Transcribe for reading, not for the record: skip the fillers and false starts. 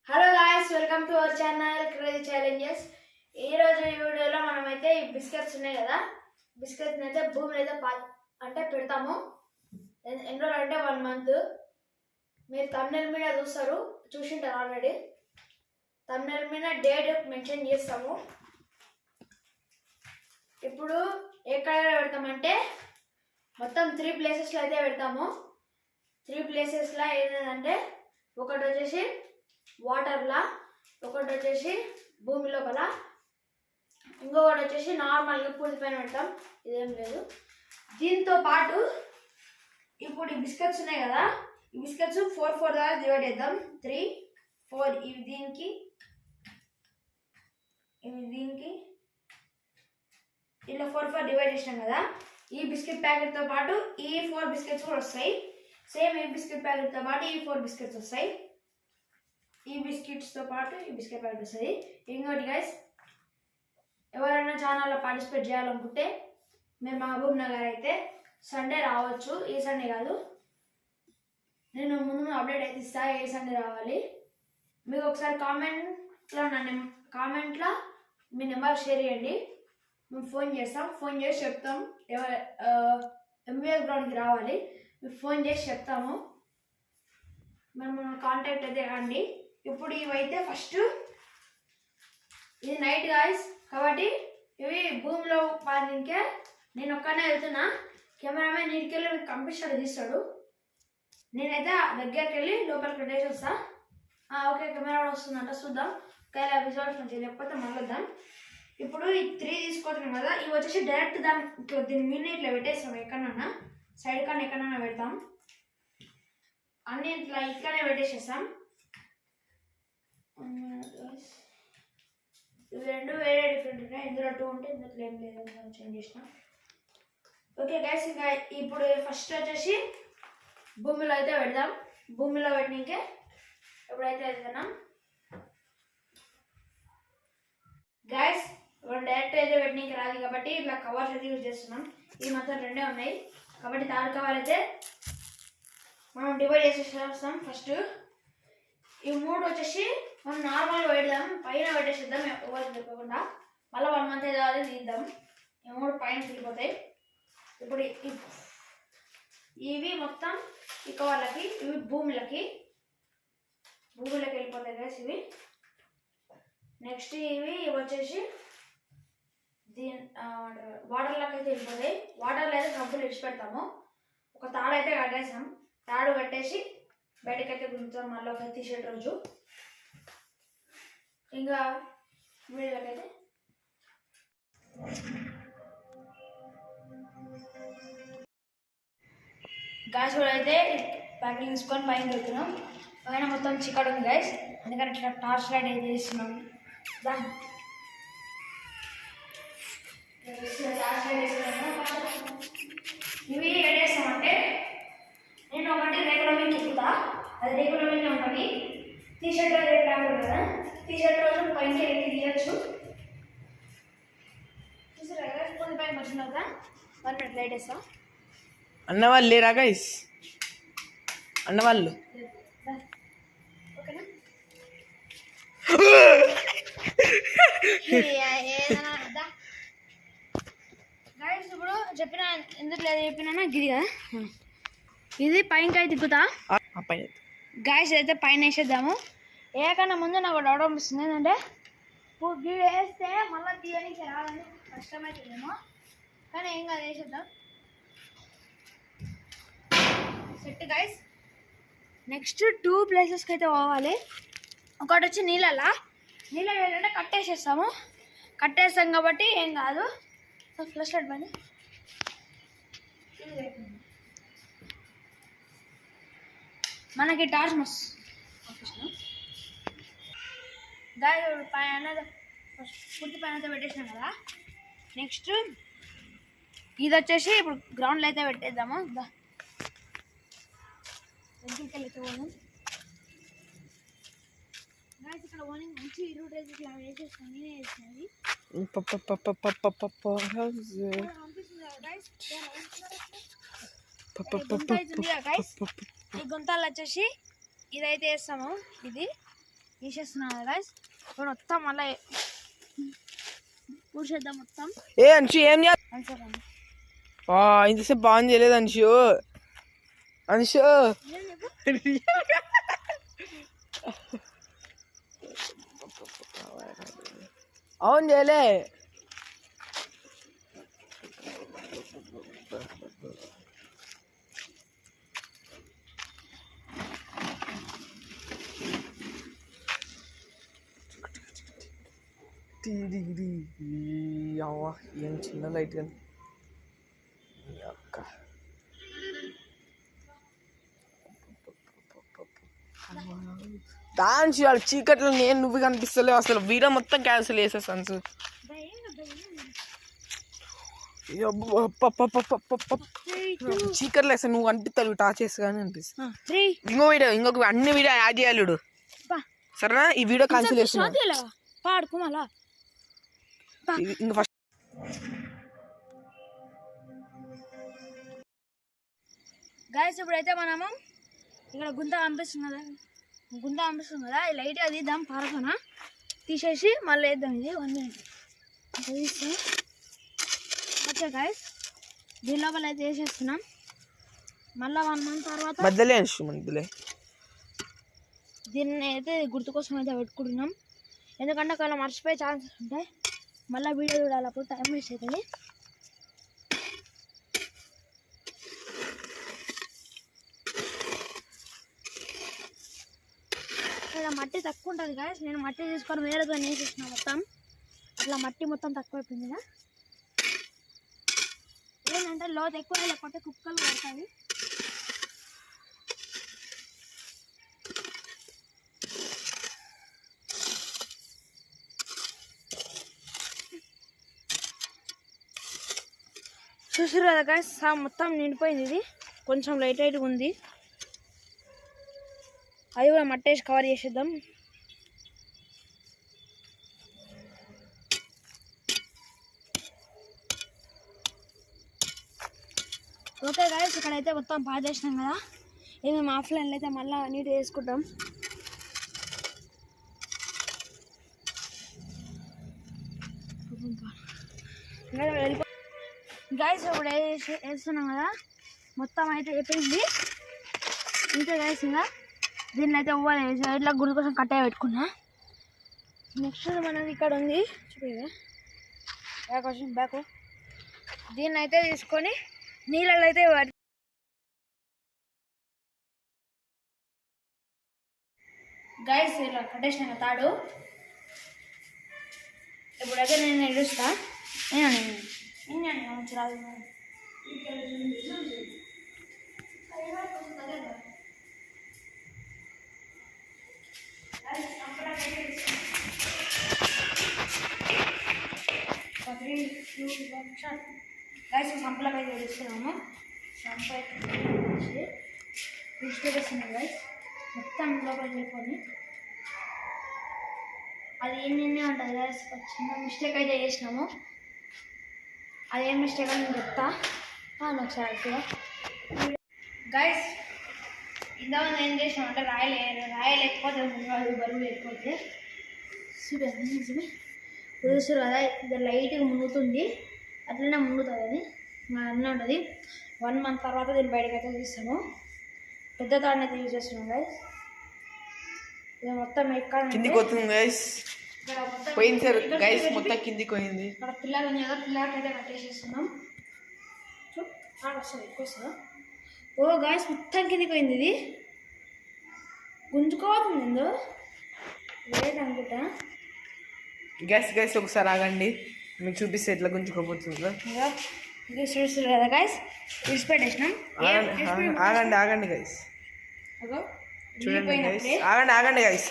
Hello guys, welcome to our channel crazy challenges. ఈ రోజు ఈ వీడియోలో మనమైతే ఈ బిస్కెట్స్ ఉన్నాయి కదా, బిస్కెట్స్ అయితే భూమిలో అయితే పెడతాము. ఎన్ని రోజులు అంటే 1 month. మీరు థంబ్నెయిల్ మీద చూసింటారు ఆల్రెడీ. థంబ్నెయిల్ మీద డేట్ మెన్షన్ చేస్తాము. ఇప్పుడు ఎక్కడ పెడతామంటే మొత్తం 3 ప్లేసెస్లో అయితే పెడతాము. 3 ప్లేసెస్లో ఏంటంటే ఒకటి వచ్చేసి వాటర్లా, ఒకటి వచ్చేసి భూమి లోపల, ఇంకొకటి వచ్చేసి నార్మల్గా పూర్తి పైన పెడతాం. ఇదేం లేదు. దీంతో పాటు ఇప్పుడు ఈ బిస్కెట్స్ ఉన్నాయి కదా, ఈ బిస్కెట్స్ 4 దాకా డివైడ్ చేద్దాం. 3, 4 ఇవి దీనికి, ఇలా 4 డివైడ్ చేసినాం కదా. ఈ బిస్కెట్ ప్యాకెట్తో పాటు ఈ 4 బిస్కెట్స్ కూడా వస్తాయి. సేమ్ ఈ బిస్కెట్ ప్యాకెట్తో పాటు ఈ 4 బిస్కెట్స్ వస్తాయి. ఈ బిస్కెట్స్తో పాటు ఈ బిస్కెట్ ప్యాకెట్ వస్తుంది. ఇంకోటి గైస్, ఎవరైనా ఛానల్లో పార్టిసిపేట్ చేయాలనుకుంటే మీరు మహబూబ్ నగర్ అయితే సండే రావచ్చు. ఈ సండే కాదు, నేను ముందు అప్డేట్ అయితే ఇస్తా ఏ సండే రావాలి. మీకు ఒకసారి కామెంట్లో మీ నెంబర్ షేర్ చేయండి. మేము ఫోన్ చేస్తాం, ఫోన్ చేసి చెప్తాం. ఎంబీఎస్ గ్రౌండ్కి రావాలి, మీకు ఫోన్ చేసి చెప్తాము. మేము కాంటాక్ట్ అయితే రండి. ఇప్పుడు ఇవైతే ఫస్ట్ ఇది నైట్ గాయ్స్ కాబట్టి ఇవి భూమిలో పానికే నేను ఒక్కనే వెళ్తున్నా. కెమెరామెన్ నీటికి వెళ్ళి మీకు కంపిస్తాడు, తీస్తాడు. నేనైతే దగ్గరికి వెళ్ళి లోపలికి పెట్టేసి వస్తా. ఓకే, కెమెరా వస్తుందంట, చూద్దాం. ఒకవేళ విజువల్స్ మంచిగా లేకపోతే మళ్ళొద్దాం. ఇప్పుడు ఈ 3 తీసుకొచ్చినాం కదా, ఇవి వచ్చేసి డైరెక్ట్ దీని మిన్ని ఇట్లా పెట్టేస్తాం. ఎక్కడన్నా సైడ్ కానీ ఎక్కడన్నా పెడతాం. అన్ని ఇట్లా ఇట్లానే పెట్టేసేస్తాం. ఇవి 2 వేరే డిఫరెంట్ ఉన్నాయి. ఇందులో 2 ఉంటే ఇందులో ఏం లేదు, చేంజ్ చేసిన. ఓకే గైస్, ఇంకా ఇప్పుడు ఫస్ట్ వచ్చేసి భూమిలో అయితే పెడదాం. భూమిలో పెట్టినకే ఎప్పుడైతే వెళ్తున్నాం గైస్, ఇప్పుడు డైరెక్ట్ అయితే పెట్టినకి రాదు కాబట్టి ఇట్లా కవర్స్ అయితే యూజ్ చేస్తున్నాం. ఇవి మొత్తం 2 ఉన్నాయి కాబట్టి 3rd కవర్ అయితే మనం డివైడ్ చేసేస్తాం. ఫస్ట్ ఈ 3 వచ్చేసి మనం నార్మల్గా పెడదాం, పైన పెట్టేసేద్దాం ఎవరు తిప్పకుండా. మళ్ళీ 1 month అయితే తీద్దాం. ఈ 3 పైన తిరిగిపోతాయి. ఇప్పుడు ఇవి మొత్తం ఈ కవర్లకి, ఇవి భూమిలోకి వెళ్ళిపోతాయి గైస్ ఇవి. నెక్స్ట్ ఇవి వచ్చేసి వాటర్లోకి అయితే వెళ్ళిపోతాయి. వాటర్లో అయితే గబ్బులు విడిచిపెడతాము. ఒక తాడు అయితే కట్టేసాం. తాడు కట్టేసి బయటకైతే గుంజుతాం మళ్ళీ ఒక తీసేట రోజు. ఇంకా వీళ్ళకైతే గాయస్ కూడా అయితే ప్యాకింగ్ తీసుకొని పైన దొరుకుతున్నాం. పైన మొత్తం చికెన్ ఉంది గైస్, అందుకని ఇట్లా టార్చ్ లైట్ అయితే చేస్తున్నాం. ఇవి ఏం చేస్తామంటే నేను ఒకటి రేకుల మీద ఎక్కుతా, అది రేకుల మీద ఉంటుంది. టీషర్ట్ రేపు రాకూడదు కదా, టీషర్ట్ రోజు పైకి ఎక్కి తీయచ్చు. చూసారా కొంత పైన వచ్చినాక 1 minute లైట్ వేస్తాం. అన్నవాళ్ళు లేరా గైస్? అన్నవాళ్ళు ఓకేనా? గైస్ ఇప్పుడు చెప్పిన ఎందుకు లేదు చెప్పినా గిది కదా, ఇది పైనకాయ తిప్పుతా. గాయస్ అయితే పైన వేసేద్దాము. ఏకన్నా ముందు నాకు డౌట్ అనిపిస్తుంది, ఏంటంటే ఇప్పుడు గిడి వేస్తే మళ్ళీ తీయడానికి రాదని కష్టమవుతుందేమో, కానీ ఏం కాదు, వేసేద్దాం. Set guys. నెక్స్ట్ 2 ప్లేసెస్కి అయితే పోవాలి. ఒకటి వచ్చి నీళ్ళలో ఏంటంటే కట్టేస్తాం కాబట్టి ఏం కాదు. ఫ్లష్ లైట్ బండి మనకి టార్చ్ మస్తు పైన పూర్తి పైన అయితే పెట్టేసినాం కదా. నెక్స్ట్ ఇది వచ్చేసి ఇప్పుడు గ్రౌండ్లో అయితే పెట్టేద్దాము. దగ్గరికి అయితే పోదాం గాయస్. ఇక్కడ ఓనింగ్ మంచి రూట్ అయితే ఇట్లా వేసేస్తాను, నేనే వేసినది ఈ గుంతాలు వచ్చేసి ఇదైతే వేస్తాము. ఇది వేసేస్తున్నాను కదా గైస్. ఇప్పుడు మొత్తం మళ్ళీ పూసేద్దాం మొత్తం. ఏ అంశు ఏం అంతేకాండి. ఇంతసేపు బాగుంది చేయలేదు అంశు. అంశు అవును చేయలే. ఏం చిన్న లైట్ కానీ అక్క దాని వాళ్ళ చీకట్లో నేను నువ్వు కనిపిస్తలేవు అసలు. వీడియో మొత్తం క్యాన్సిల్ చేసేస్తాను. చీకట్లో వేస్తా నువ్వు అనిపిస్తావు టాచ్ చేస్తా కానీ అనిపిస్తుంది. ఇంకొక అన్ని వీడియో యాడ్ చేయాలి చూడు సరేనా. ఈ వీడియో క్యాన్సిల్ చేస్తున్నా ఇంకా ఫస్ట్. గైస్ ఇప్పుడైతే మనము ఇక్కడ గుంత కనిపిస్తుంది కదా, ఈ లైట్ అది దాం పారకున తీసేసి మళ్ళీ వేద్దాం. ఇది 1 minute తీస్తే ఓకే గైస్. దీని లోపల అయితే వేసేస్తున్నాం. మళ్ళీ 1 month తర్వాత మధ్యలో దీన్ని అయితే గుర్తు కోసం అయితే పెట్టుకుంటున్నాం. ఎందుకంటే ఒకవేళ మర్చిపోయే ఛాన్సెస్ ఉంటాయి. మళ్ళీ వీడియో చూడాలి, అప్పుడు టైం వేస్ట్ అవుతుంది. ఇక్కడ మట్టి తక్కువ ఉంటుంది గాయస్. నేను మట్టి తీసుకొని వేరేతో వేసేసిన మొత్తం. అట్లా మట్టి మొత్తం తక్కువ అయిపోయింది కదా. ఏంటంటే లోతు ఎక్కువ లేకపోతే కుక్కలు పడతాయి. చూసారు కదా గాయస్, మొత్తం నిండిపోయింది. ఇది కొంచెం లైట్గా ఉంది. అది కూడా మట్టేసి కవర్ చేసేద్దాం. ఓకే గాయస్, ఇక్కడైతే మొత్తం పాస్ చేసినాం కదా. ఇది మేము ఆఫ్లైన్లో అయితే మళ్ళీ నీట్ వేసుకుంటాం. గైస్ ఇప్పుడు వేస్తున్నాం కదా, మొత్తం అయితే అయిపోయింది. ఇంకా గైస్ ఇంకా దీన్ని అయితే ఇట్లా గుడి కోసం కట్టే పెట్టుకున్నా. నెక్స్ట్ మనది ఇక్కడ ఉంది చూపిగా బ్యాక్. దీన్ని అయితే తీసుకొని నీళ్ళలో అయితే గైస్ ఇలా కట్టేసిన తాడు. ఇప్పుడైతే నేను ఎడుస్తా. రాదు గైస్ సంపలపై తెలుస్తున్నాము. సంపై తీసుకెళ్ళిస్తున్నాం గైస్. మొత్తం లోపలికి వెళ్ళిపోయి అది ఎన్ని ఉంటుంది గైస్. చిన్న మిస్టేక్ అయితే చేసినాము. అదేం మిస్టేక్ అని నేను చెప్తా ఒకసారి కూడా. గైస్ ఇంతమంది ఏం చేసినామంటే రాయలేకపోతే బరువు లేకపోతే చూసారు కదా, ఇది లైట్గా మునుగుతుంది. అట్లనే మునుగుతుంది. అది అన్నీ ఉంటుంది. 1 month తర్వాత దీన్ని బయటకు అయితే తీస్తాము. పెద్ద తాడుని అయితే యూజ్ చేస్తున్నాం గైస్. ఇది మొత్తం ఎక్కడ కిందికి వస్తుంది గైస్. పోయింది సార్ గైస్, మొత్తం కిందికి పోయింది. ఇక్కడ పిల్లలు ఉంది కదా, పిల్లలకి అయితే కట్టేసేస్తున్నాం. వస్తుంది ఎక్కువ వస్తుందా. ఓ గైస్ మొత్తం కిందికి పోయింది. ఇది గుంజుకోవాలి ఏందో లేదనుకుంటా. గైస్ ఒకసారి ఆగండి, మీకు చూపిస్తే ఎట్లా గుంజుకోబోతుందో. ఇది చూస్తారు కదా గైస్, విడిచిపెట్టేసినాం. ఆగండి గైస్, చూడండి గైస్, ఆగండి గైస్.